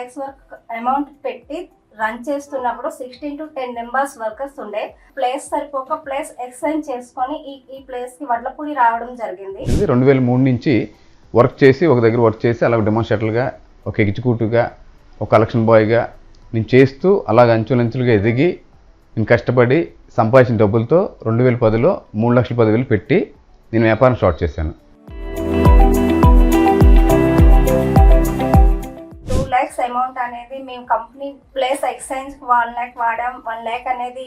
lakhs వరకు amount పెట్టి run చేస్తున్నప్పుడు 16 to 10 మెంబర్స్ వర్కర్స్ ఉండే. ప్లేస్ సరిపోక ప్లేస్ ఎక్స్చేంజ్ చేసుకొని ఈ ప్లేస్కి వడ్లపూడి రావడం జరిగింది. 2003 నుంచి వర్క్ చేసి ఒక దగ్గర వర్క్ చేసి అలాగ డెమాన్స్ట్రేటర్గా, ఒక ఎగ్జిక్యూటివ్గా, ఒక కలెక్షన్ బాయ్గా నేను చేస్తూ అలాగ అంచులంచులుగా ఎదిగి నేను కష్టపడి సంపాదించిన డబ్బులతో 2010లో 3,10,000 పెట్టి నేను వ్యాపారం స్టార్ట్ చేశాను. 2 lakhs అమౌంట్ అనేది మేము company place exchange 1 lakh వాడాం. 1 lakh అనేది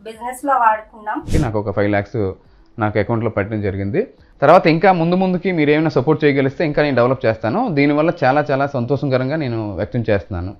బిజినెస్లో వాడుకున్నాం. నాకు ఒక 5 lakhs నాకు అకౌంట్లో పెట్టడం జరిగింది. తర్వాత ఇంకా ముందుకి మీరు ఏమైనా సపోర్ట్ చేయగలిస్తే ఇంకా నేను డెవలప్ చేస్తాను. దీనివల్ల చాలా సంతోషకరంగా నేను వ్యక్తం చేస్తున్నాను.